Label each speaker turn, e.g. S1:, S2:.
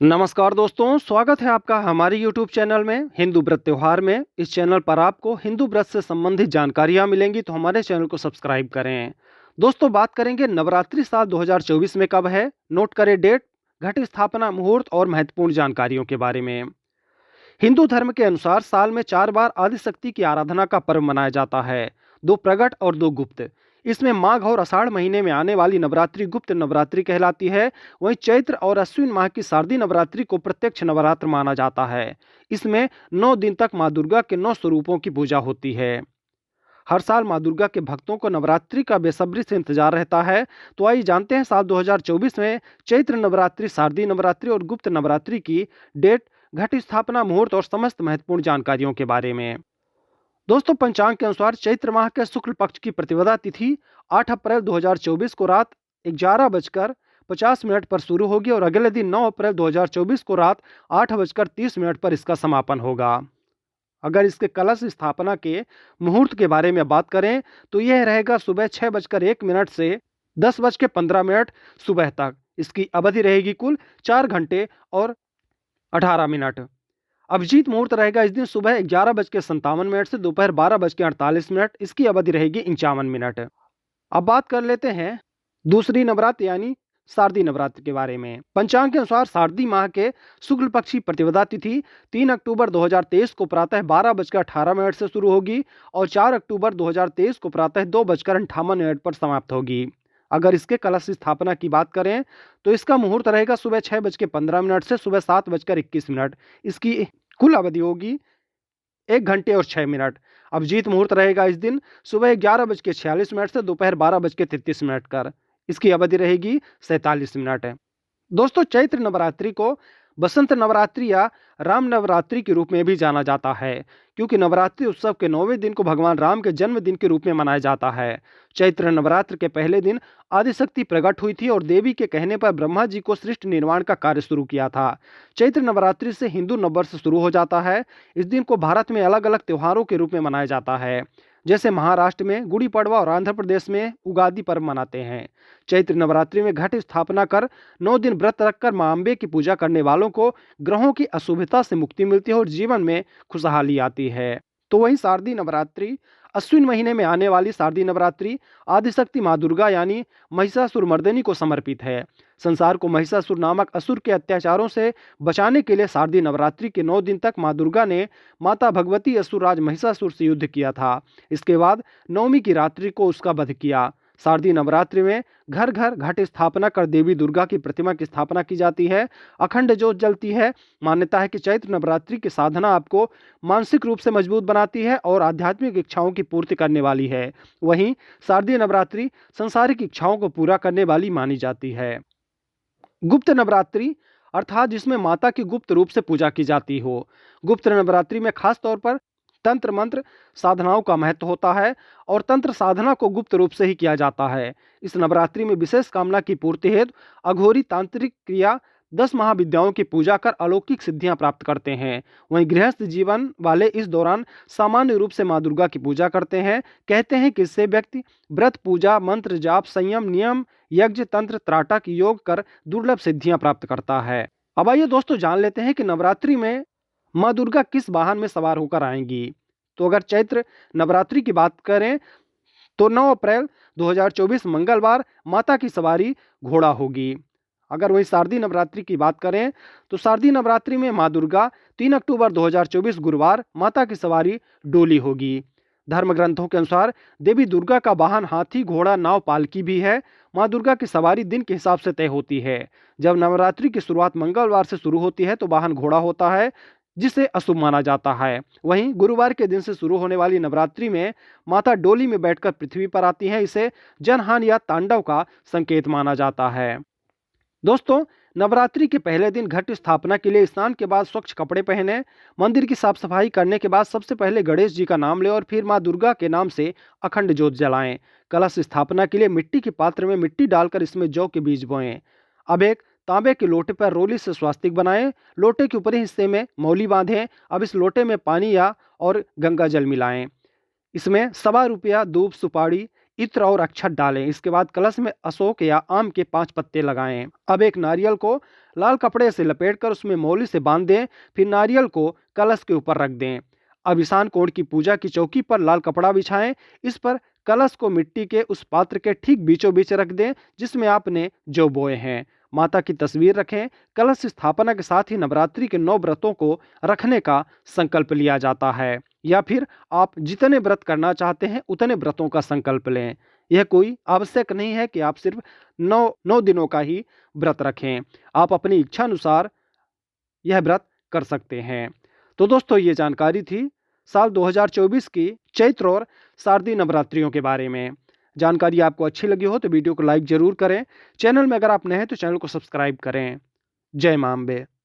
S1: नमस्कार दोस्तों, स्वागत है आपका हमारे YouTube चैनल में हिंदू व्रत त्योहार में। इस चैनल पर आपको हिंदू व्रत से संबंधित जानकारियां मिलेंगी, तो हमारे चैनल को सब्सक्राइब करें। दोस्तों, बात करेंगे नवरात्रि साल 2024 में कब है। नोट करें डेट, घट स्थापना, मुहूर्त और महत्वपूर्ण जानकारियों के बारे में। हिंदू धर्म के अनुसार साल में 4 बार आदिशक्ति की आराधना का पर्व मनाया जाता है, 2 प्रगट और 2 गुप्त। इसमें माघ और आषाढ़ महीने में आने वाली नवरात्रि गुप्त नवरात्रि कहलाती है। वहीं चैत्र और अश्विन माह की शारदीय नवरात्रि को प्रत्यक्ष नवरात्र माना जाता है। इसमें 9 दिन तक माँ दुर्गा के 9 स्वरूपों की पूजा होती है। हर साल माँ दुर्गा के भक्तों को नवरात्रि का बेसब्री से इंतजार रहता है। तो आइए जानते हैं साल 2024 में चैत्र नवरात्रि, शारदीय नवरात्रि और गुप्त नवरात्रि की डेट, घट स्थापना, मुहूर्त और समस्त महत्वपूर्ण जानकारियों के बारे में। दोस्तों, पंचांग के अनुसार चैत्र माह के शुक्ल पक्ष की प्रतिपदा तिथि 8 अप्रैल 2024 को रात 11:50 पर शुरू होगी और अगले दिन 9 अप्रैल 2024 को रात 8:30 पर इसका समापन होगा। अगर इसके कलश स्थापना के मुहूर्त के बारे में बात करें तो यह रहेगा सुबह 6:01 से 10:15 सुबह तक। इसकी अवधि रहेगी कुल 4 घंटे और 18 मिनट। अभिजीत मुहूर्त रहेगा इस दिन सुबह 11:57 से दोपहर 12:48। इसकी अवधि रहेगी 51 मिनट। अब बात कर लेते हैं दूसरी नवरात्र यानी शारदीय नवरात्र के बारे में। पंचांग के अनुसार शारदीय माह के शुक्ल पक्ष की प्रतिपदा तिथि 3 अक्टूबर 2023 को प्रातः 12:18 से शुरू होगी और 4 अक्टूबर 2023 को प्रातः 2:58 पर समाप्त होगी। अगर इसके कलश स्थापना की बात करें तो इसका मुहूर्त रहेगा सुबह 6:15 से सुबह 7:21। इसकी कुल अवधि होगी 1 घंटे और 6 मिनट। अभिजीत मुहूर्त रहेगा इस दिन सुबह 11:46 से दोपहर 12:33 कर। इसकी अवधि रहेगी 47 मिनट। दोस्तों, चैत्र नवरात्रि को बसंत नवरात्रि या राम नवरात्रि के रूप में भी जाना जाता है, क्योंकि नवरात्रि उत्सव के 9वें दिन को भगवान राम के जन्मदिन के रूप में मनाया जाता है। चैत्र नवरात्र के पहले दिन आदिशक्ति प्रकट हुई थी और देवी के कहने पर ब्रह्मा जी को सृष्टि निर्माण का कार्य शुरू किया था। चैत्र नवरात्रि से हिंदू नववर्ष शुरू हो जाता है। इस दिन को भारत में अलग अलग त्योहारों के रूप में मनाया जाता है, जैसे महाराष्ट्र में गुड़ी पड़वा और आंध्र प्रदेश में उगादि पर्व मनाते हैं। चैत्र नवरात्रि में घट स्थापना कर 9 दिन व्रत रखकर मां अम्बे की पूजा करने वालों को ग्रहों की अशुभता से मुक्ति मिलती है और जीवन में खुशहाली आती है। तो वहीं शारदीय नवरात्रि, अश्विन महीने में आने वाली शारदीय नवरात्रि आदिशक्ति माँ दुर्गा यानी महिषासुर मर्दिनी को समर्पित है। संसार को महिषासुर नामक असुर के अत्याचारों से बचाने के लिए शारदीय नवरात्रि के 9 दिन तक माँ दुर्गा ने माता भगवती असुरराज महिषासुर से युद्ध किया था। इसके बाद नवमी की रात्रि को उसका वध किया। शारदीय नवरात्रि में घर घर घट स्थापना कर देवी दुर्गा की प्रतिमा की स्थापना की जाती है। अखंड ज्योत जलती है। मान्यता है कि चैत्र नवरात्रि की साधना आपको मानसिक रूप से मजबूत बनाती है और आध्यात्मिक इच्छाओं की पूर्ति करने वाली है। वहीं शारदीय नवरात्रि सांसारिक इच्छाओं को पूरा करने वाली मानी जाती है। गुप्त नवरात्रि अर्थात जिसमें माता की गुप्त रूप से पूजा की जाती हो। गुप्त नवरात्रि में खास तौर पर तंत्र मंत्र साधनाओं का महत्व होता है और तंत्र साधना को गुप्त रूप से ही किया जाता है। इस नवरात्रि में विशेष कामना की पूर्ति हेतु अघोरी तांत्रिक क्रिया 10 महाविद्याओं की पूजा कर अलौकिक सिद्धियां प्राप्त करते हैं। वहीं गृहस्थ जीवन वाले इस दौरान सामान्य रूप से मां दुर्गा की पूजा करते हैं। कहते हैं कि इससे व्यक्ति व्रत, पूजा, मंत्र जाप, संयम, नियम, यज्ञ, तंत्र, त्राटक, योग कर दुर्लभ सिद्धियां प्राप्त करता है। अब आइए दोस्तों जान लेते हैं कि नवरात्रि में माँ दुर्गा किस वाहन में सवार होकर आएंगी। तो अगर चैत्र नवरात्रि की बात करें तो 9 अप्रैल 2024 मंगलवार माता की सवारी घोड़ा होगी। अगर वही शारदीय नवरात्रि की बात करें तो शारदीय नवरात्रि में माँ दुर्गा 3 अक्टूबर 2024 गुरुवार माता की सवारी डोली होगी। धर्म ग्रंथों के अनुसार देवी दुर्गा का वाहन हाथी, घोड़ा, नाव, पालकी भी है। माँ दुर्गा की सवारी दिन के हिसाब से तय होती है। जब नवरात्रि की शुरुआत मंगलवार से शुरू होती है तो वाहन घोड़ा होता है, जिसे अशुभ माना जाता है। वहीं गुरुवार के दिन से शुरू होने वाली नवरात्रि में माता डोली में बैठकर पृथ्वी पर आती हैं। इसे जनहान या तांडव का संकेत माना जाता है। दोस्तों, नवरात्रि के पहले दिन घट स्थापना के लिए स्नान के बाद स्वच्छ कपड़े पहने, मंदिर की साफ सफाई करने के बाद सबसे पहले गणेश जी का नाम लें और फिर मां दुर्गा के नाम से अखंड ज्योत जलाएं। कलश स्थापना के लिए मिट्टी के पात्र में मिट्टी डालकर इसमें जौ के बीज बोएं। अब एक तांबे के लोटे पर रोली से स्वास्तिक बनाएं। लोटे के ऊपरी हिस्से में मौली बांधें। अब इस लोटे में पानी या और गंगा जल मिलाएं। इसमें ₹1.25 दूब, सुपारी, इत्र और अक्षत डालें। इसके बाद कलश में अशोक या आम के 5 पत्ते लगाएं। अब एक नारियल को लाल कपड़े से लपेटकर उसमें मौली से बांध दें। फिर नारियल को कलश के ऊपर रख दें। अब ईशान कोण की पूजा की चौकी पर लाल कपड़ा बिछाएं। इस पर कलश को मिट्टी के उस पात्र के ठीक बीचों बीच रख दें जिसमें आपने जौ बोए हैं। माता की तस्वीर रखें। कलश स्थापना के साथ ही नवरात्रि के 9 व्रतों को रखने का संकल्प लिया जाता है, या फिर आप जितने व्रत करना चाहते हैं उतने व्रतों का संकल्प लें। यह कोई आवश्यक नहीं है कि आप सिर्फ 9 दिनों का ही व्रत रखें। आप अपनी इच्छा अनुसार यह व्रत कर सकते हैं। तो दोस्तों, ये जानकारी थी साल 2024 की चैत्र और शारदीय नवरात्रियों के बारे में। जानकारी आपको अच्छी लगी हो तो वीडियो को लाइक जरूर करें। चैनल में अगर आप नए हैं तो चैनल को सब्सक्राइब करें। जय मां अम्बे।